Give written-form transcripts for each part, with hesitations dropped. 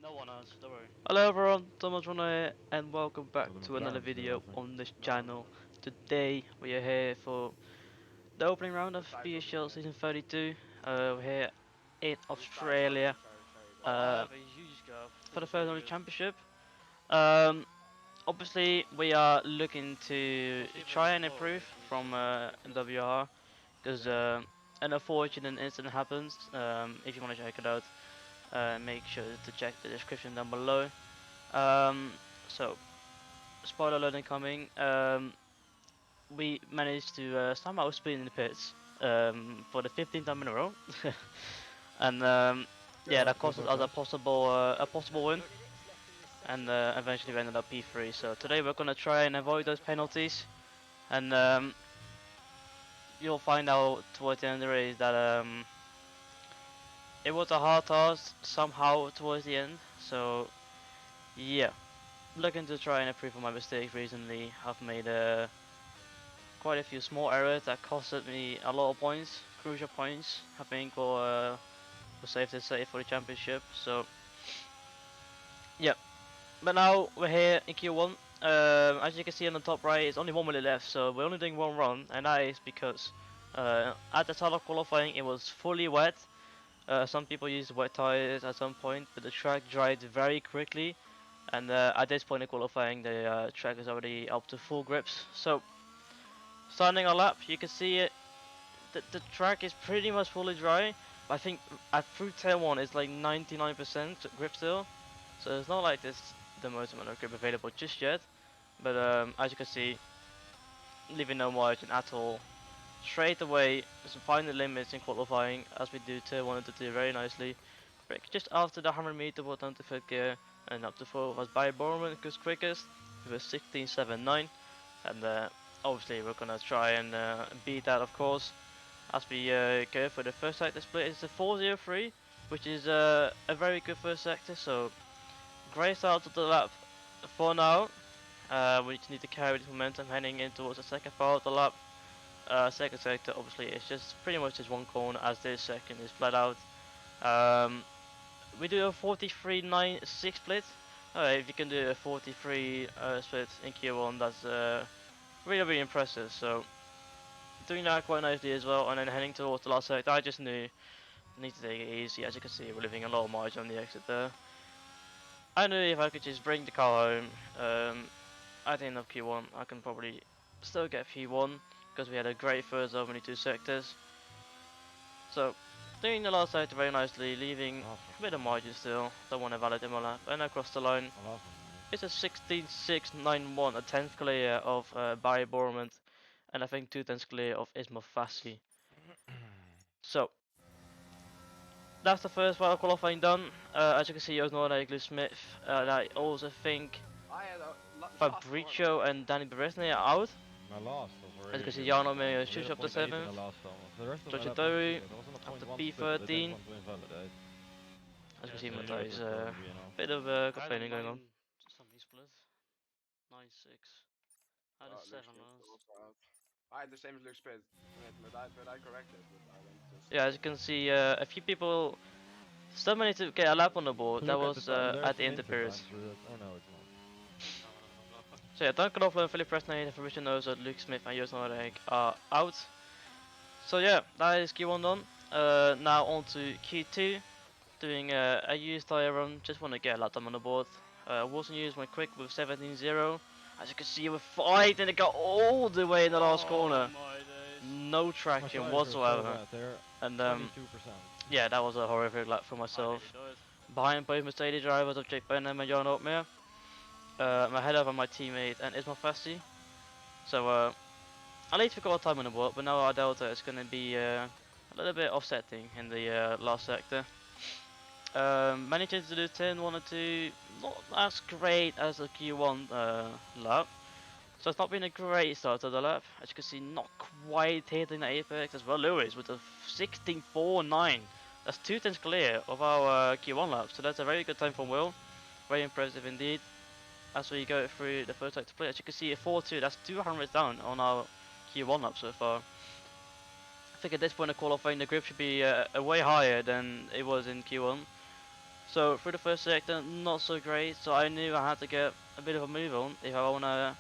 No one has, don't worry. Hello everyone, Thomas Ronhaar and welcome back to another video on this channel. Today we are here for the opening round of PSGL season 32. We're here in Australia Oh, I uh, have a huge gap. for This the is first really only good. championship. Um, Obviously we are looking to I'll see if I try can and follow improve this. Let me from see real quick. WR because an unfortunate incident happens. If you want to check it out, make sure to check the description down below. Um, so spoiler alert incoming. We managed to somehow spin in the pits for the 15th time in a row, and yeah, that cost us a possible win, and eventually we ended up P3. So today we're gonna try and avoid those penalties, and you'll find out towards the end of the race that it was a hard task somehow towards the end. So yeah, looking to try and improve on my mistakes recently. I've made quite a few small errors that costed me a lot of points, crucial points, I think, for safe to say for the championship. So yeah, but now we're here in Q1. As you can see on the top right, it's only 1 minute left, so we're only doing one run, and that is because at the start of qualifying it was fully wet. Some people used wet tires at some point, but the track dried very quickly. And at this point in qualifying, the track is already up to full grips. So, starting our lap, you can see it. The track is pretty much fully dry. I think at through tail one it's like 99% grip still, so it's not like this the most amount of grip available just yet. But as you can see, leaving no margin at all. Straight away, just find the limits in qualifying as we do tail one and two very nicely. Break just after the 100 meter ball down to third gear and up to fourth as Barry Borman goes quickest with a 16.79, and obviously we're gonna try and beat that of course as we go for the first sector split. It's a 403, which is a very good first sector, so great start to the lap for now. We just need to carry this momentum heading in towards the second part of the lap. Second sector obviously it's just pretty much just one corner as this second is flat out. Um, we do a 43.96 split. If you can do a 43 split in Q1, that's really impressive. So doing that quite nicely as well, and then heading towards the last sector, I just knew I need to take it easy. As you can see, we're leaving a lot of margin on the exit there. I knew if I could just bring the car home, at the end of Q1, I can probably still get P1 because we had a great first opening two sectors. So doing the last sector very nicely, leaving a bit of margin still. Don't want to validate my lap, and across the line. It's a 16.691, a 10th clear of Barry Borman, and I think 2 tenths clear of Isma Fassi. So that's the first part of qualifying done. As you can see, Osnor Igloo Smith, and I also think I had a last corner. Fabricio and Danny Beresne are out. My last As you already can see, given Jarno up. May I did shoot a up the point 8 in the 7th. last one. For the rest of my lap wasn't too Trojadori good. I was on a up point to 1 split, but they didn't P13. want to invalidate. As you can Yeah, see, So I same knew Mata it is was going to be, bit of I had a complaining going on. 9 something split. 9-6. I had a 7 Luke Smith last. also out. I had the same as Luke Smith, but I corrected, but I went just Yeah, as you can see, a few people still managed to get a lap on the board. That Look at the was time. There's at the some end of the input period. times for that. Oh no, it's not. No. So yeah, Duncan Offler, Philip Presney, the Fabricio knows that Luke Smith and Joost Noordijk are out. So yeah, that is Q1 done. Now on to Q2, doing a used tire run. Just want to get a lap time on the board. Wilson used my quick with 17.0. As you can see, we're fighting to go all the way in the last Oh corner. my days. No My traction tires are so whatsoever. bad. They're And 22%. yeah, that was a horrific lap for I nearly myself. died. Behind both Mercedes drivers of Jake Benham and Jan Otmere. I'm ahead of my teammate and Ismail Fassi. So I later forgot what time on the board, but now our delta is going to be a little bit offsetting in the last sector. Managing to do 10, 1 and 2, not as great as the Q1 lap. So it's not been a great start to the lap. As you can see, not quite hitting the apex as well. Lewis with a 16.49. That's 2 tenths clear of our Q1 lap. So that's a very good time from Will. Very impressive indeed. As we go through the first sector play, as you can see, a 4.2. That's 200 down on our Q1 lap so far. I think at this point of qualifying, the grip should be way higher than it was in Q1. So through the first sector, not so great. So I knew I had to get a bit of a move on if I wanna,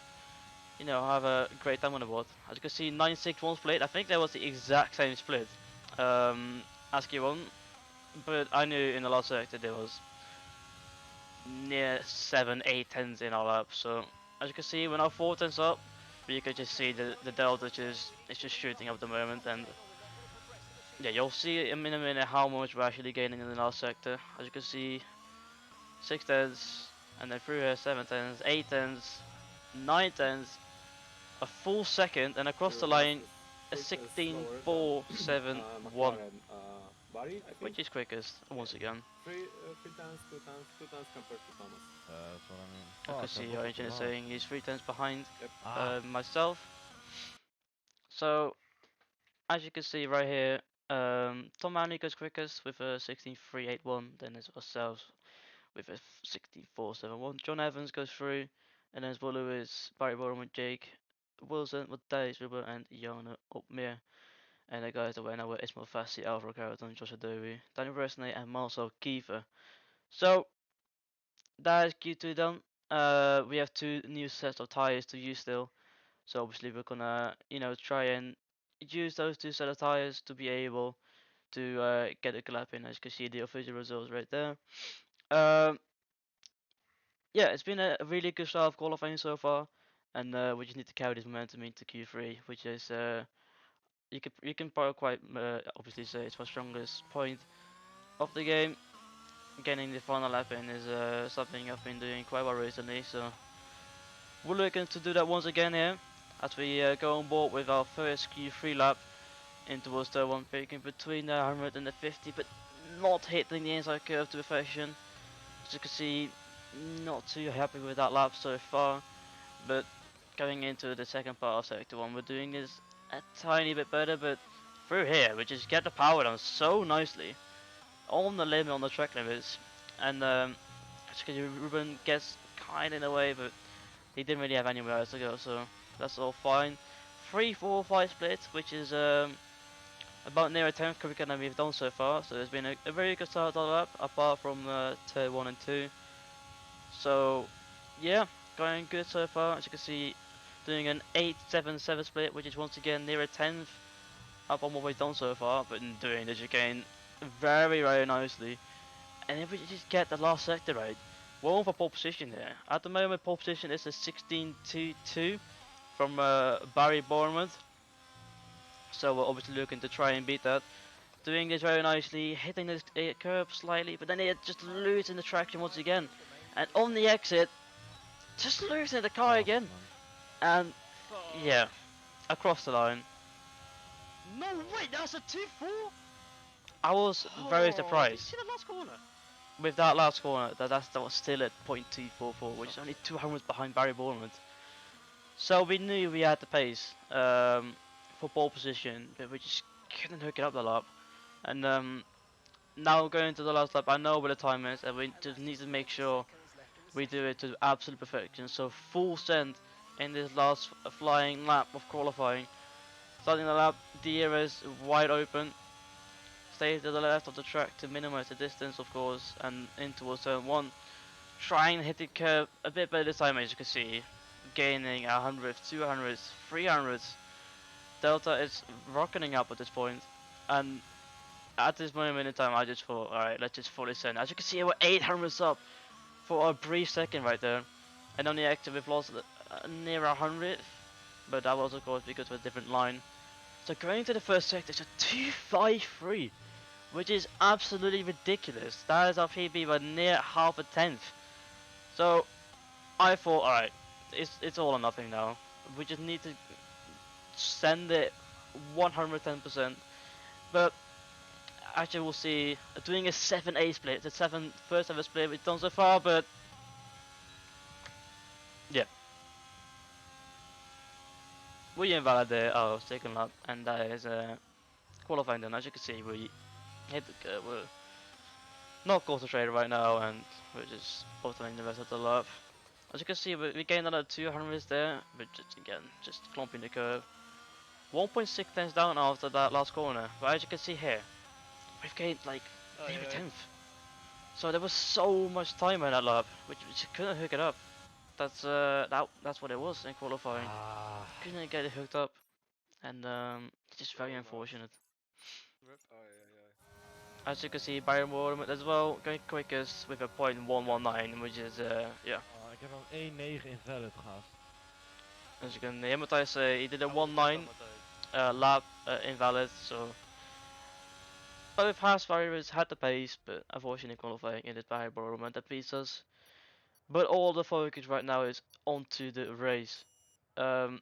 you know, have a great time on the board. As you can see, 9-6-1 split. I think that was the exact same split as Q1, but I knew in the last sector there was near 7, 8 tens in our lap. So as you can see, when our 4 tens up, you can just see the delta just it's just shooting up at the moment, and yeah, you'll see in a minute how much we're actually gaining in the last sector. As you can see, 6 tens, and then through here 7 tens, 8 tens, 9 tens, a full second, and across Your the last line is a 3 tenths lower than 16.471, McLaren Barry, I think. which is quickest once Yeah. again. 3 tenths, 2 tenths compared to Thomas. That's what I mean. I could Fuck, I see our voted too engineer hard. saying he's 3 tens behind Yep. Ah. myself. So as you can see right here, Tom Manley goes quickest with a 16.381, then there's ourselves with a 64.71. John Evans goes through, and then Will Lewis, Barry Warren with Jake Wilson with Dave Ribber and Jana Opmeer. And the guys that went out were Ismail Fassi, Alvaro Carroton, Josh Adobe, Daniel Resnay, and Marcel Kiefer. So that is Q2 done. We have 2 new sets of tires to use still. So obviously we're gonna, you know, try and use those 2 set of tires to be able to get a lap in. As you can see, the official results right there. Yeah, it's been a really good start of qualifying so far, and we just need to carry this momentum into Q3, which is you can probably quite obviously say it's my strongest point of the game. Getting the final lap in is something I've been doing quite well recently, so we're looking to do that once again here as we go on board with our first Q3 lap in towards the one, picking between the 100 and the 50, but not hitting the inside curve to perfection. As you can see, not too happy with that lap so far, but going into the second part of sector 1, we're doing this a tiny bit better, but through here we just get the power down so nicely on the limit, on the track limits, and as you can see, Ruben gets kind in the way, but he didn't really have anywhere else to go, so that's all fine. 3-4-5 split, which is about near a 10th quicker than we've done so far, so there's been a very good start of the lap, apart from tier 1 and 2. So yeah, going good so far. As you can see, doing an 8-7-7 split, which is once again near a 10th up on what we've done so far, but in doing this again very, very nicely. And if we just get the last sector right, we're on for pole position here. At the moment, pole position is a 16.22 from Barry Bournemouth. So we're obviously looking to try and beat that. Doing this very nicely, hitting this curb slightly, but then it just losing the traction once again. And on the exit, just losing the car Fast, again. man. And yeah, across the line. No, wait, that's a 2-4? I was very Did you surprised see the last corner? with that last corner that was still at 0.244, which is only 200 behind Barry Bournemouth. So we knew we had the pace for pole position, but we just couldn't hook it up the lap. And now going to the last lap, I know where the time is, and we just need to make sure we do it to absolute perfection. So full send in this last flying lap of qualifying. Starting the lap, the area is wide open. Stay to the left of the track to minimize the distance, of course, and in towards turn 1. Try and hit the curve a bit better this time, as you can see. Gaining 100s, 200s, 300s. Delta is rocketing up at this point, and at this moment in time, I just thought, alright, let's just fully send. As you can see, we're 800s up for a brief second right there. And on the exit, we've lost near 100, but that was, of course, because of a different line. So going to the first sector, it's a 253, which is absolutely ridiculous. That is our PB by near half a tenth. So I thought, alright, it's all or nothing now. We just need to send it 110%. But actually, we'll see. Doing a 7A split, the first ever split we've done so far, but yeah. We invalidate our second lap, and that is qualifying then. As you can see, we hit the curve. We're not concentrated right now, and we're just bottling the rest of the lap. As you can see, we gained another 200 there, but just again, just clumping the curve. 1.6 tenths down after that last corner, but as you can see here, we've gained like near a tenth. So there was so much time in that lap, which couldn't hook it up. That's what it was in qualifying. Ah. Couldn't get it hooked up, and it's just very Oh, nice. unfortunate. Rip. Oh yeah. As you can see, Byron Warren as well, going quickest with a .119, which is yeah. Oh, ik heb hem 1.9 invalid gehad. As you can hear Matthijs say, he did a How was that, 1.9 Matthijs? lap invalid, so both Haas drivers had the pace, but unfortunately qualifying it is Byron Warren that beats us. But all the focus right now is onto the race. Um,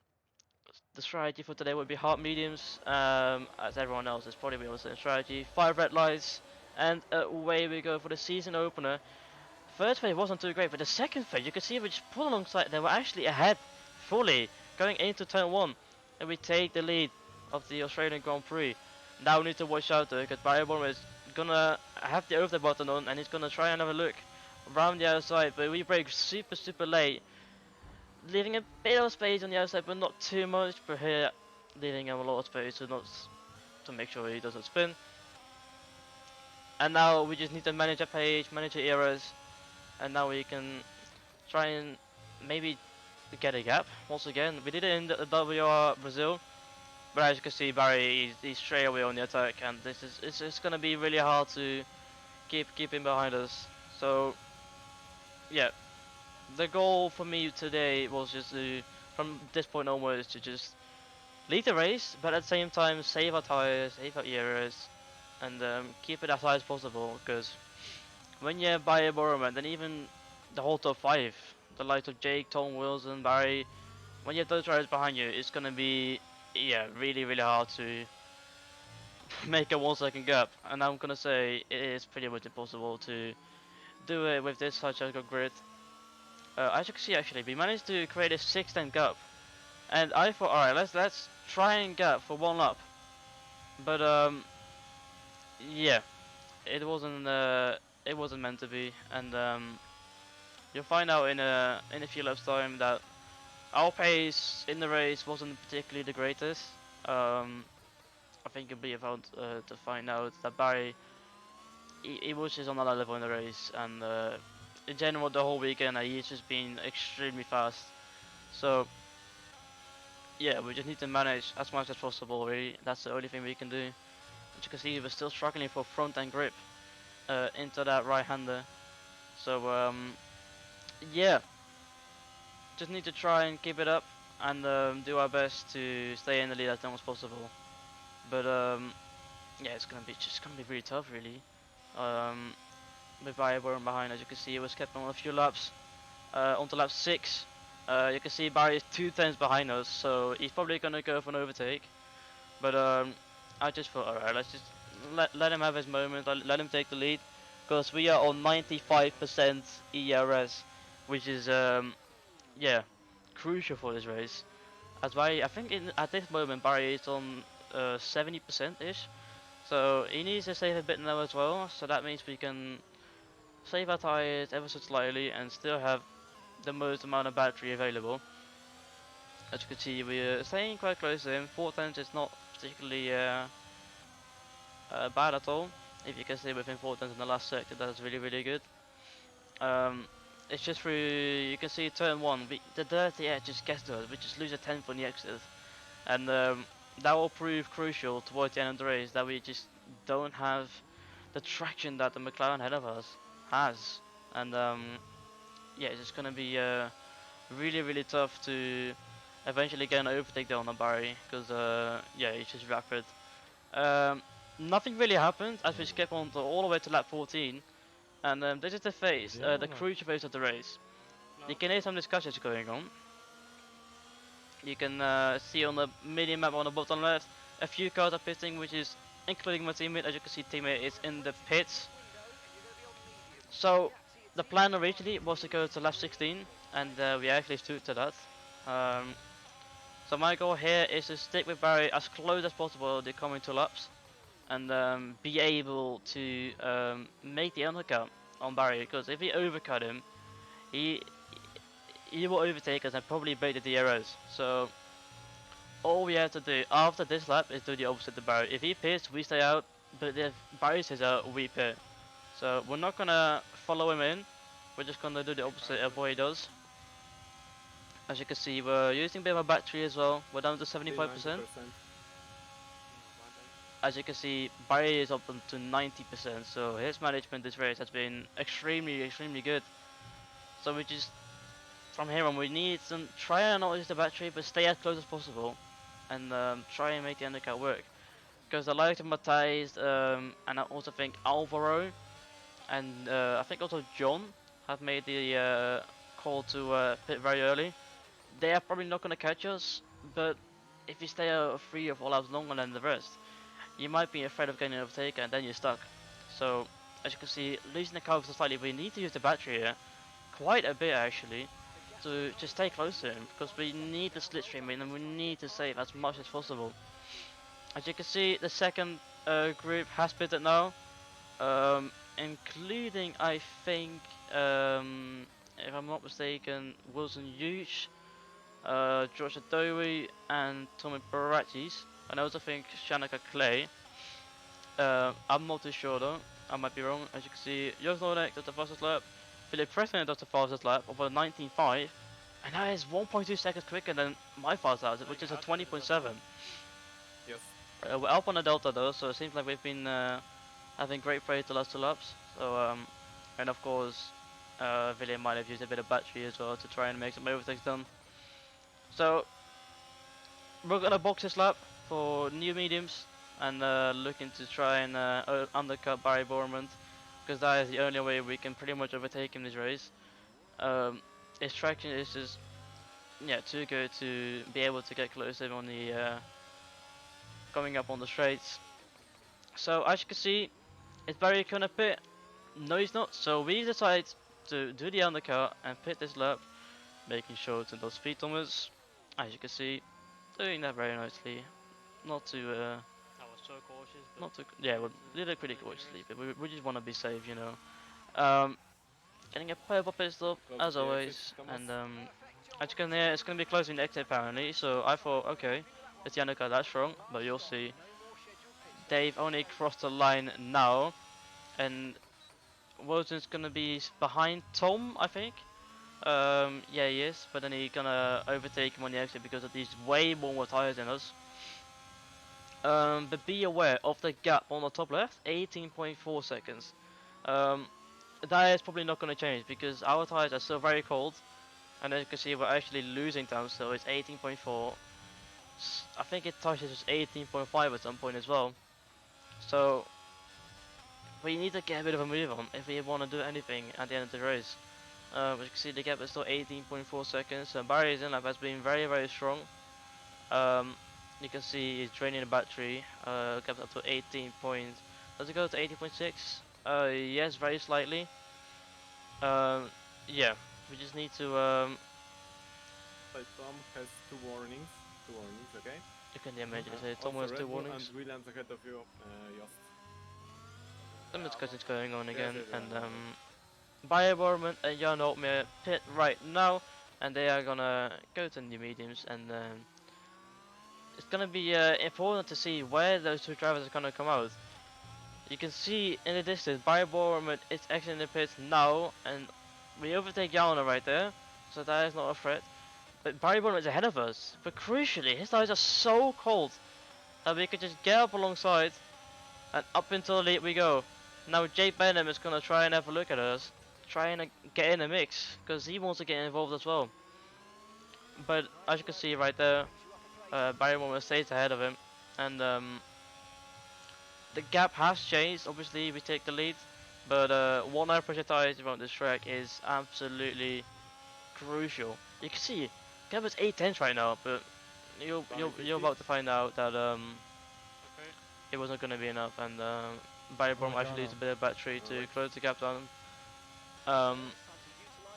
the strategy for today would be hard mediums, as everyone else is probably on the same strategy. 5 red lights, and away we go for the season opener. First phase wasn't too great, but the second phase, you can see we just pulled alongside. They were actually ahead fully going into turn 1, and we take the lead of the Australian Grand Prix. Now we need to watch out though, because Barry Bond is gonna have the overtake button on, and he's gonna try and have a look around the outside, but we break super late, leaving a bit of space on the outside, but not too much. But here, leaving him a lot of space to not to make sure he doesn't spin. And now we just need to manage a page, manage the errors, and now we can try and maybe get a gap once again. We did it in the WR Brazil, but as you can see, Barry he's straight away on the attack, and this is it's gonna be really hard to keep him behind us. So yeah, the goal for me today was just to, from this point onwards, to just lead the race, but at the same time save our tires, save our errors, and keep it as high as possible. Because when you buy a Boromir, then even the whole top 5, the likes of Jake, Tom, Wilson, Barry, when you have those drivers behind you, it's gonna be really hard to make a 1 second gap. And I'm gonna say it is pretty much impossible to do it with this such a good grid. As you can see, actually, we managed to create a 6-10 gap, and I thought, alright, let's try and gap for 1 lap. But yeah, it wasn't meant to be, and you'll find out in a few laps time that our pace in the race wasn't particularly the greatest. I think you'll be about to find out that Barry he was just on another level in the race, and in general the whole weekend he's just been extremely fast. So yeah, we just need to manage as much as possible. Really, that's the only thing we can do. As you can see, we're still struggling for front end grip into that right hander. So yeah, just need to try and keep it up and do our best to stay in the lead as long as possible. But yeah, it's gonna be really tough, really. Um, with Barry behind, as you can see, he was kept on a few laps. Onto lap 6, you can see Barry is 2 tenths behind us, so he's probably gonna go for an overtake. But I just thought, alright, let's just let him have his moment, let him take the lead, because we are on 95% ERS, which is yeah, crucial for this race. As Barry, I think at this moment Barry is on 70% ish, so he needs to save a bit now as well. So that means we can save our tires ever so slightly and still have the most amount of battery available. As you can see, we're staying quite close to him. 4 tenths is not particularly bad at all. If you can stay within 4 tenths in the last sector, that's really good. It's just through, you can see turn 1, the dirty air just gets to us. We just lose a tenth on the exit, and that will prove crucial towards the end of the race, that we just don't have the traction that the McLaren ahead of us has. And yeah, it's just gonna be really tough to eventually get an overtake there on the Barry, because yeah, he's just rapid. Nothing really happened as we skip on all the way to lap 14, and this is the phase, the crucial phase of the race. No. You can hear some discussions going on. You can see on the mini map on the bottom left, a few cars are pitting, which is including my teammate. As you can see, teammate is in the pits. So the plan originally was to go to lap 16, and we actually stuck to that. So my goal here is to stick with Barry as close as possible the coming 2 laps, and be able to make the undercut on Barry, because if we overcut him, he will overtake us and probably break the DRS. So all we have to do after this lap is do the opposite to Barry. If he pits, we stay out, but if Barry stays out, we pit. So we're not gonna follow him in. We're just gonna do the opposite of what he does. As you can see, we're using a bit of a battery as well. We're down to 75%. 90%. As you can see, Barry is up to 90%. So his management this race has been extremely good. So we just from here on we need to try and not use the battery, but stay as close as possible, and try and make the undercut work. Because the likes of Matthijs, and I also think Alvaro, and I think also John have made the call to pit very early. They are probably not going to catch us, but if you stay 3 or 4 laps longer than the rest, you might be afraid of getting overtaken and then you're stuck. So, as you can see, losing the car slightly, we need to use the battery here, quite a bit actually, to just stay close to him, because we need the slipstream in and we need to save as much as possible. As you can see, the second group has pitted now, including I think, if I'm not mistaken, Wilson Hughes, George Adowie and Tommy Barachis, and I also think Shanika Clay. I'm not too sure though, I might be wrong. As you can see, Jos Nordek does the fastest lap, Philip Preston does the fastest lap of a 19.5, and that is 1.2 seconds quicker than my fastest, which is a 20.7. Yes. We're up on the delta though, so it seems like we've been having great pace the last 2 laps. So and of course, William might have used a bit of battery as well to try and make some overtakes done. So we're gonna box this lap for new mediums and looking to try and undercut Barry Borman, because that is the only way we can pretty much overtake him this race. His traction is just too good to be able to get close to him on the coming up on the straights. So as you can see, it's Barry gonna pit. No, he's not. So we decide to do the undercut and pit this lap, making sure to those speed timers. As you can see, doing that very nicely. Not too I was so cautious. not too we did it pretty cautiously, but we just want to be safe, you know. Getting a purple pit stop Close as to the always, exit, Thomas. and as you can hear, it's gonna be closing the exit apparently. So I thought, okay, it's the undercut that's strong, but you'll see. They've only crossed the line now, and Wilson's gonna be behind Tom, I think. Yeah, he is, but then he's gonna overtake him on the exit because of these way more tires than us. But be aware of the gap on the top left, 18.4 seconds. That is probably not gonna change because our tires are still very cold, and as you can see, we're actually losing time. So it's 18.4. I think it touches 18.5 at some point as well. So we need to get a bit of a move on if we want to do anything at the end of the race. As you can see, the gap is still 18.4 seconds. So Barry's in lap has been very strong. You can see he's draining the battery. Gap up to 18 points. Does it go to 18.6? Yes, very slightly. Yeah, we just need to. So Tom has 2 warnings. 2 warnings, okay? You can imagine it. Tom Also has Red 2 Bull warnings. and Williams ahead of you, Jost. Some discussions going on Yes, again, yes, and yes. Bayer Borman and Jan Altmeer pit right now, and they are gonna go to new mediums, and it's gonna be important to see where those 2 drivers are gonna come out. You can see in the distance, Bayer Borman is exiting the pit now, and we overtake Jana right there, so that is not a threat. But Barry Borman is ahead of us, but crucially, his tires are so cold that we can just get up alongside, and up until the lead we go. Now Jake Benham is gonna try and have a look at us, trying to get in the mix, because he wants to get involved as well. But as you can see right there, Barry Borman stays ahead of him, and the gap has changed. Obviously, we take the lead, but 1 air pressure tires around this track is absolutely crucial. You can see gap is 8 tenths right now, but you're about to find out that Okay. it wasn't going to be enough, and Barry Borman actually used a bit of battery to close the gap down.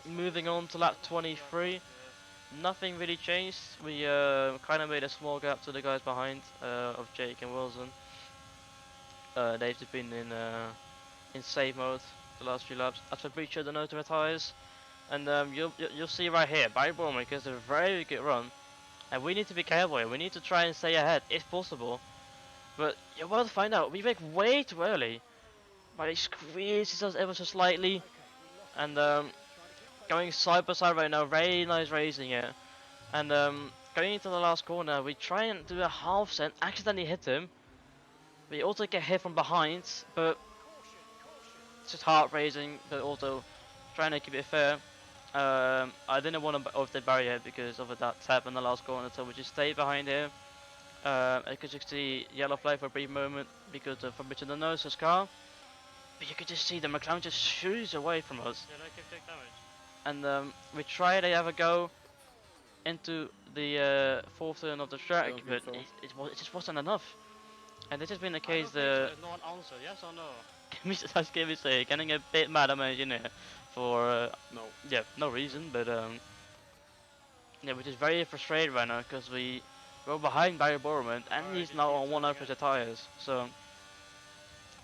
Moving on to lap 23, nothing really changed. We kind of made a small gap to the guys behind of Jake and Wilson. They've just been in save mode the last few laps. As for breach of the nose of the tires, and you'll see right here, Barry Borman gets a very good run, and we need to be careful here. We need to try and stay ahead if possible. But you're about to find out, we brake way too early. but he squeezes us ever so slightly, and going side by side right now, very nice racing here. And going into the last corner, we try and do a half send, accidentally hit him. We also get hit from behind, but it's just heart raising, but also trying to keep it fair. I didn't want to off the barrier because of that tap in the last corner, so we just stayed behind here. I could just see yellow flag for a brief moment because of from between the nose his car. But you could just see the McLaren just shoots away from us. Did I take damage? And we tried to have a go into the fourth turn of the track, Don't but think so. it just wasn't enough. And this has been the I case. don't think so. No one answered. Yes or no? Give me say, getting a bit mad at my engineer for No. yeah, no reason, but yeah, which is very frustrated right now because we were behind Barry Borman and Alright, he's just now keep on turning 100% tires, so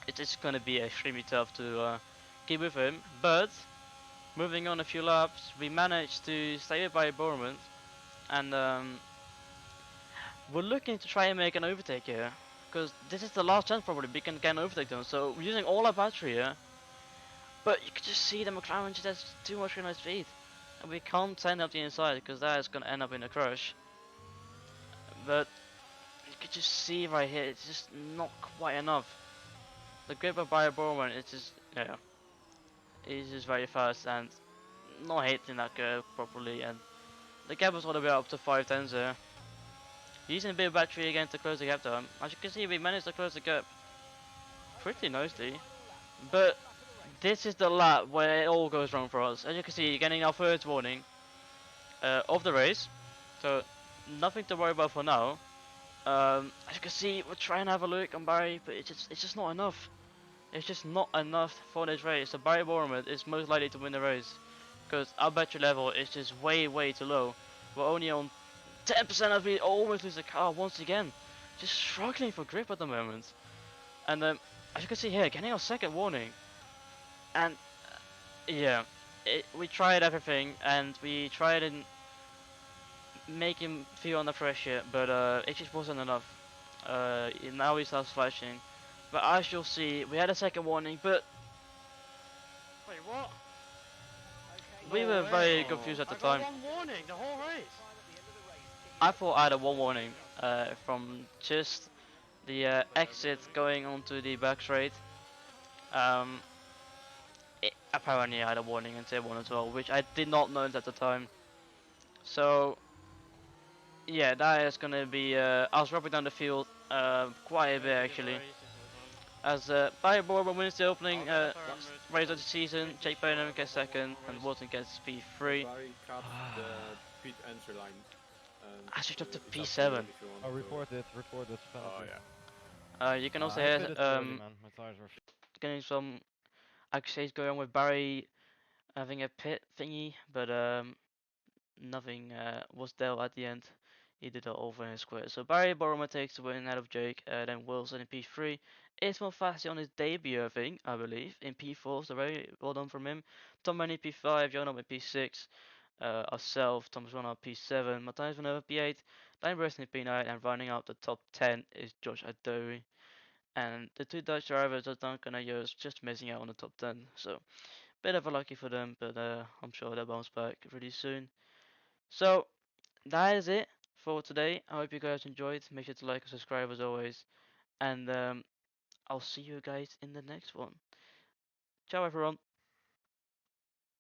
it's just gonna be extremely tough to keep with him. But moving on a few laps, we managed to stay with Barry Borman, and we're looking to try and make an overtake here because this is the last chance probably we can get an overtake done. So we're using all our battery here. But you could just see the McLaren just has too much nice speed. And we can't send up the inside because that is going to end up in a crash. But you could just see right here, it's just not quite enough. The grip of Barry Borman is just, yeah, he's just very fast and not hitting that curve properly. And the gap was all the way up to 5 tenths there. Using a bit of battery again to close the gap to him. As you can see, we managed to close the gap pretty nicely. But this is the lap where it all goes wrong for us. As you can see, you're getting our first warning of the race, so nothing to worry about for now. As you can see, we're trying to have a look on Barry, but it's just not enough. It's just not enough for this race. So Barry Borman is most likely to win the race because our battery level is just way too low. We're only on 10% as we almost lose the car once again. Just struggling for grip at the moment. And as you can see here, getting our second warning. And yeah, we tried everything and we tried and make him feel under pressure, but it just wasn't enough. Now he starts flashing. But as you'll see, we had a second warning, but Wait, what? we were very confused at I the got time. one warning the whole race. I thought I had a one warning from just the exit going onto the back straight. Um, apparently I had a warning in tier 1 as well, which I did not know at the time. So yeah, that is gonna be. I was dropping down the field quite a bit actually. As Barry Borman wins the opening race of the season, Jake Burnham gets second, and Walton gets P3. Barry cut the pit entry line. And, I should up to it's up P7. you if you want Oh, to- report it, penalty. Oh yeah. You can also I hear pitted too early, man. My tires were getting some accusations going on with Barry having a pit thingy, but nothing was dealt at the end. He did it over in his square. So Barry Borman takes the win out of Jake, then Wilson in P3. Ismail Fassi on his debut, I believe, in P4, so very well done from him. Tom Manny P5, Jonah in P6, ourselves, Thomas Ronhaar P7, Matthias Van Over P8, Dan Breston in P9, and rounding out the top 10 is Josh Adouri. And the two Dutch drivers are Duncan and Joost just missing out on the top 10. So, bit of a lucky for them, but I'm sure they'll bounce back really soon. So, that is it for today. I hope you guys enjoyed. Make sure to like and subscribe as always. And I'll see you guys in the next one. Ciao, everyone.